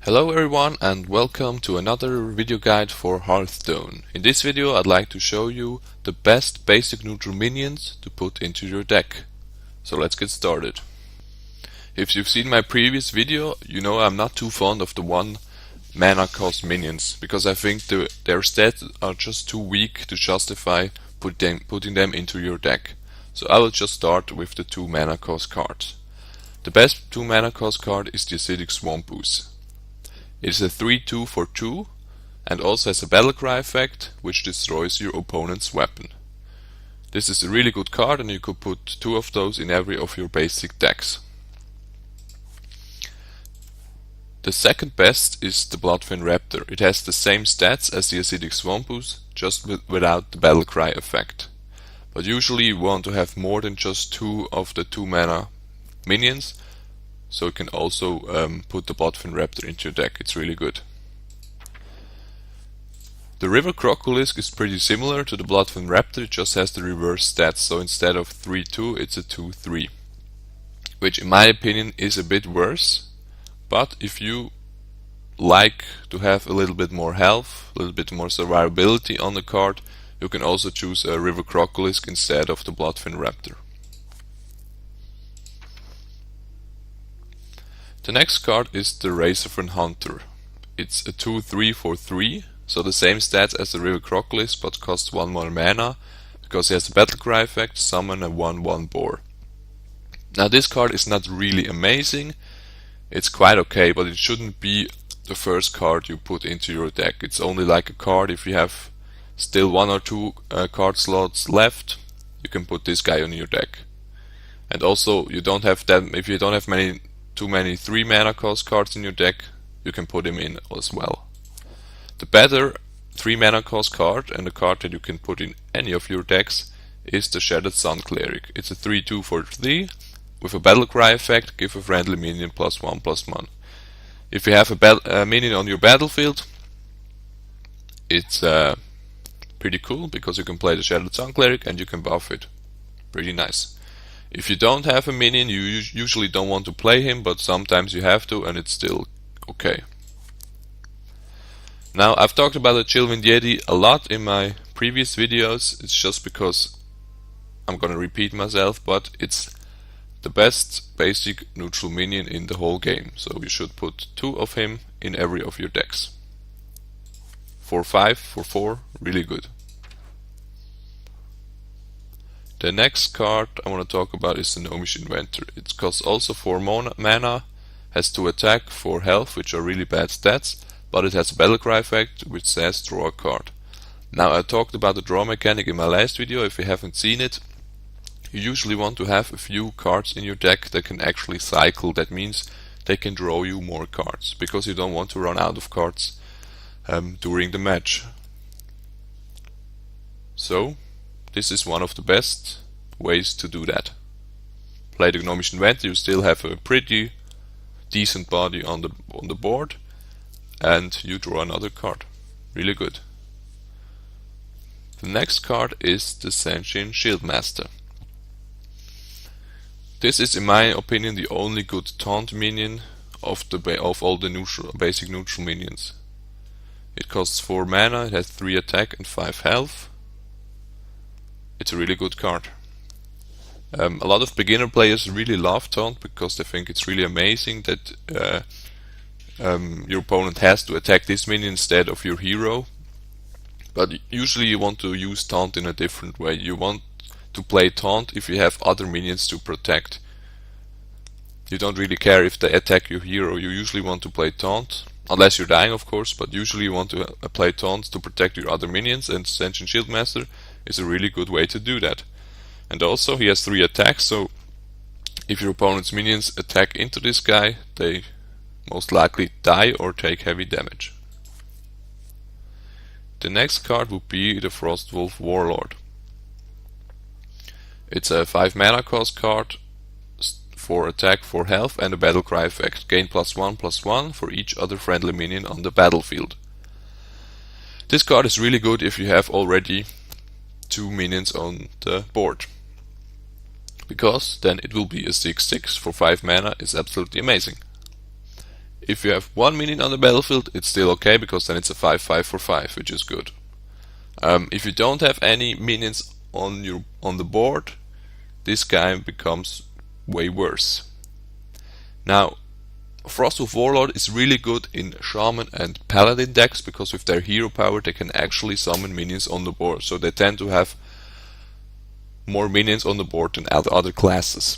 Hello everyone and welcome to another video guide for Hearthstone. In this video I'd like to show you the best basic neutral minions to put into your deck. So let's get started. If you've seen my previous video, you know I'm not too fond of the 1 mana cost minions because I think their stats are just too weak to justify putting them into your deck. So I will just start with the 2 mana cost cards. The best 2 mana cost card is the Acidic Swampooze. It is a 3/2 for 2 and also has a battlecry effect which destroys your opponent's weapon. This is a really good card and you could put 2 of those in every of your basic decks. The second best is the Bloodfin Raptor. It has the same stats as the Acidic Swampooze, just without the battlecry effect. But usually you want to have more than just 2 of the 2 mana minions, so you can also put the Bloodfin Raptor into your deck. It's really good. The River Crocolisk is pretty similar to the Bloodfin Raptor, it just has the reverse stats, so instead of 3/2 it's a 2/3, which in my opinion is a bit worse. But if you like to have a little bit more health, a little bit more survivability on the card, you can also choose a River Crocolisk instead of the Bloodfin Raptor. The next card is the Razorfen Hunter. It's a 2/3 for 3, so the same stats as the River Crocolisk but costs 1 more mana because it has a battlecry effect, summon a 1/1 boar. Now this card is not really amazing, it's quite okay, but it shouldn't be the first card you put into your deck. It's only like a card if you have still 1 or 2 card slots left, you can put this guy on your deck. And also if you don't have too many 3 mana cost cards in your deck, you can put him in as well. The better 3 mana cost card and a card that you can put in any of your decks is the Shattered Sun Cleric. It's a 3/2 for 3 with a battlecry effect, give a friendly minion +1/+1. If you have a minion on your battlefield, it's pretty cool because you can play the Shattered Sun Cleric and you can buff it. Pretty nice. If you don't have a minion, you usually don't want to play him, but sometimes you have to and it's still okay. Now I've talked about the Chillwind Yeti a lot in my previous videos, it's just because I'm gonna repeat myself, but it's the best basic neutral minion in the whole game, so you should put 2 of him in every of your decks. For 5, for 4, really good. The next card I want to talk about is the Gnomish Inventor. It costs also 4 mana, has 2 attack, 4 health, which are really bad stats, but it has a battlecry effect which says draw a card. Now I talked about the draw mechanic in my last video. If you haven't seen it, you usually want to have a few cards in your deck that can actually cycle. That means they can draw you more cards, because you don't want to run out of cards during the match. So this is one of the best ways to do that. Play the Gnomish Inventor, you still have a pretty decent body on the board, and you draw another card. Really good. The next card is the Sentient Shieldmaster. This is in my opinion the only good taunt minion of all the basic neutral minions. It costs 4 mana, it has 3 attack and 5 health. It's a really good card. A lot of beginner players really love taunt because they think it's really amazing that your opponent has to attack this minion instead of your hero. But usually you want to use taunt in a different way. You want to play taunt if you have other minions to protect. You don't really care if they attack your hero, you usually want to play taunt, unless you're dying of course, but usually you want to play taunt to protect your other minions, and Sentient Shieldmaster is a really good way to do that. And also he has 3 attacks, so if your opponent's minions attack into this guy, they most likely die or take heavy damage. The next card would be the Frostwolf Warlord. It's a 5 mana cost card, 4 attack, 4 health and a battlecry effect. Gain +1/+1 for each other friendly minion on the battlefield. This card is really good if you have already 2 minions on the board, because then it will be a 6/6 for 5 mana. It's absolutely amazing. if you have 1 minion on the battlefield, it's still okay, because then it's a 5/5 for 5, which is good. If you don't have any minions on the board, this guy becomes way worse. Now, Frostwolf Warlord is really good in Shaman and Paladin decks, because with their hero power they can actually summon minions on the board, so they tend to have more minions on the board than other classes.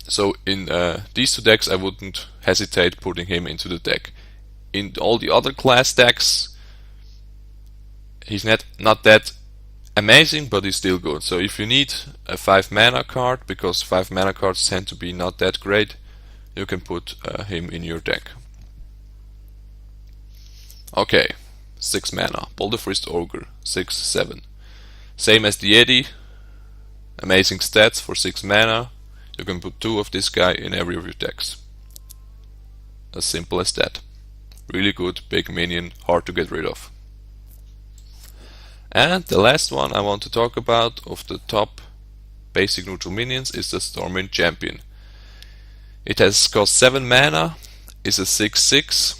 So in these two decks I wouldn't hesitate putting him into the deck. In all the other class decks, he's not that amazing, but he's still good. So if you need a 5 mana card, because 5 mana cards tend to be not that great, you can put him in your deck. Okay, 6 mana, Boulderfist Ogre, 6/7. Same as the Yeti, amazing stats for 6 mana. You can put 2 of this guy in every of your decks. As simple as that. Really good, big minion, hard to get rid of. And the last one I want to talk about of the top basic neutral minions is the Stormwind Champion. It has cost 7 mana, is a 6/6,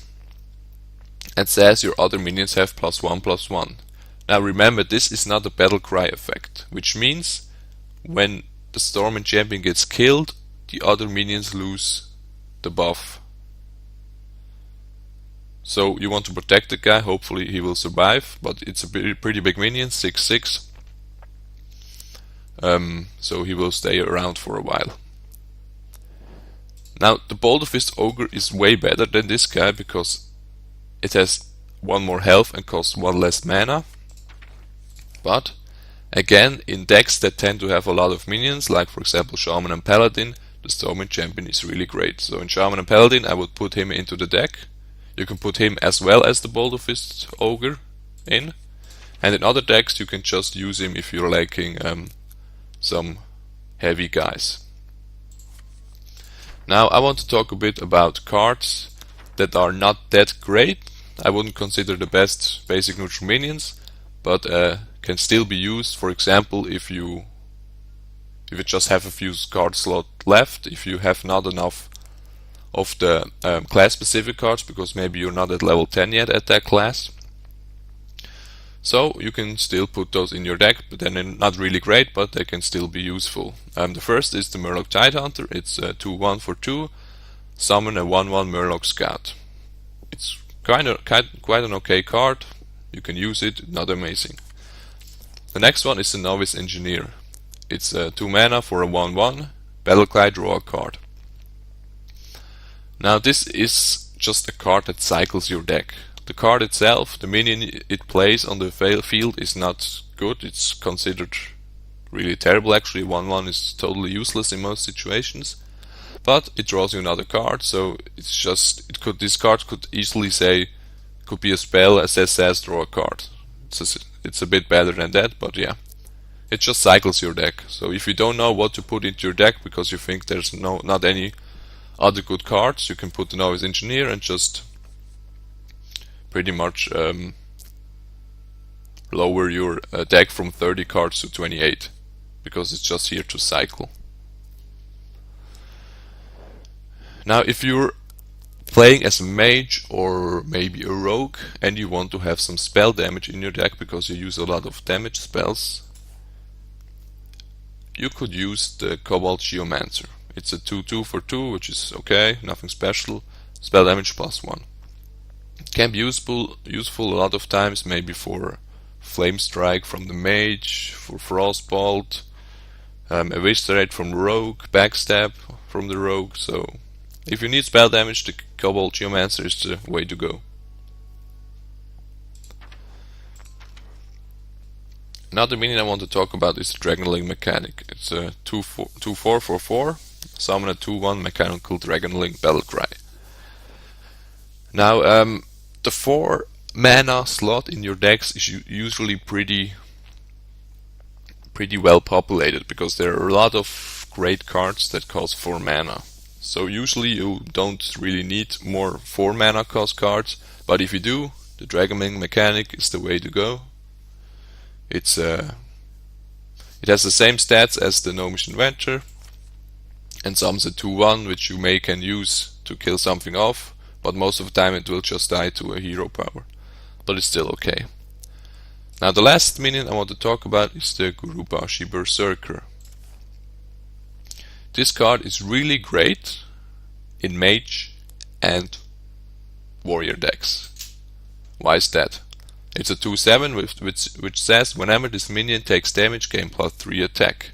and says your other minions have +1/+1. Now remember, this is not a battle cry effect, which means when the Stormwind Champion gets killed, the other minions lose the buff. So you want to protect the guy, hopefully he will survive, but it's a pretty big minion, 6/6. So he will stay around for a while. Now the Boulderfist Ogre is way better than this guy, because it has 1 more health and costs 1 less mana. But again, in decks that tend to have a lot of minions, like for example Shaman and Paladin, the Stormwind Champion is really great. So in Shaman and Paladin I would put him into the deck. You can put him as well as the Boulderfist Ogre in. And in other decks you can just use him if you're lacking some heavy guys. Now I want to talk a bit about cards that are not that great. I wouldn't consider the best basic neutral minions, but can still be used. For example, if you just have a few card slots left, if you have not enough of the class specific cards, because maybe you're not at level 10 yet at that class. So you can still put those in your deck, but then they're not really great, but they can still be useful. The first is the Murloc Tidehunter. It's 2/1 for 2. Summon a 1/1 Murloc Scout. It's quite an okay card. You can use it, not amazing. The next one is the Novice Engineer. It's 2 mana for a 1/1. Battlecry, draw a card. Now this is just a card that cycles your deck. The card itself, the minion it plays on the field, is not good. It's considered really terrible actually. 1/1 is totally useless in most situations. But it draws you another card, so this card could easily could be a spell that says draw a card. It's a bit better than that, but yeah. It just cycles your deck. So if you don't know what to put into your deck because you think there's not any other good cards, you can put the Novice Engineer and just pretty much lower your deck from 30 cards to 28, because it's just here to cycle. Now if you're playing as a mage or maybe a rogue and you want to have some spell damage in your deck because you use a lot of damage spells, you could use the Cobalt Geomancer. It's a 2/2 for 2, which is okay, nothing special. Spell damage +1. It can be useful a lot of times, maybe for Flame Strike from the mage, for Frostbolt, Eviscerate from the rogue, Backstab from the rogue. So if you need spell damage, the Cobalt Geomancer is the way to go. Another minion I want to talk about is the Dragonling Mechanic. It's a 2/4 for 4. Summon a 2/1 Mechanical Dragonling Battlecry. Now, the 4 mana slot in your decks is usually pretty well populated, because there are a lot of great cards that cost 4 mana. So usually you don't really need more 4 mana cost cards, but if you do, the Dragonling Mechanic is the way to go. It has the same stats as the Gnomish Inventor, and summons a 2/1 which you can use to kill something off, but most of the time it will just die to a hero power. But it's still okay. Now the last minion I want to talk about is the Gurubashi Berserker. This card is really great in mage and warrior decks. Why is that? It's a 2/7 which says whenever this minion takes damage, gain +3 attack.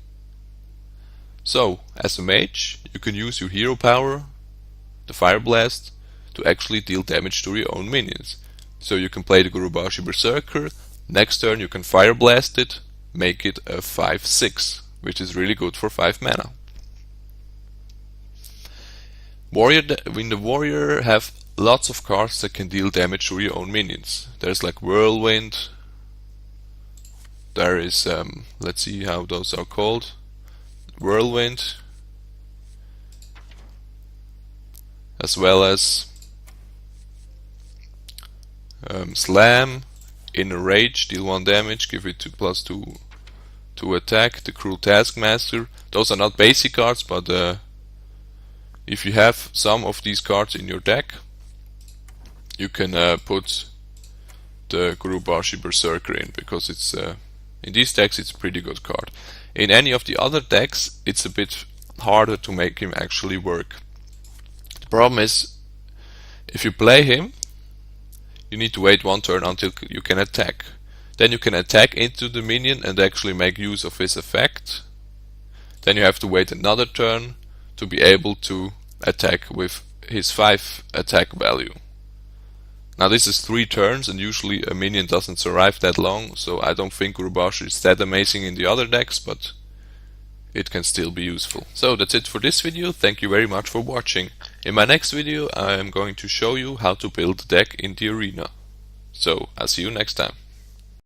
So, as a mage, you can use your hero power, the Fire Blast, to actually deal damage to your own minions. So you can play the Gurubashi Berserker, next turn you can Fire Blast it, make it a 5/6, which is really good for 5 mana. When the warrior have lots of cards that can deal damage to your own minions. There's like Whirlwind, there is, let's see how those are called, Whirlwind, as well as Slam, Inner Rage, deal 1 damage, give it +2 to attack, the Cruel Taskmaster. Those are not basic cards, but if you have some of these cards in your deck, you can put the Gurubashi Berserker in, because it's in these decks it's a pretty good card. In any of the other decks it's a bit harder to make him actually work. The problem is, if you play him, you need to wait 1 turn until you can attack. Then you can attack into the minion and actually make use of his effect. Then you have to wait another turn to be able to attack with his 5 attack value. Now this is 3 turns, and usually a minion doesn't survive that long, so I don't think Gurubashi is that amazing in the other decks, but it can still be useful. So that's it for this video. Thank you very much for watching. In my next video I am going to show you how to build a deck in the arena. So I'll see you next time.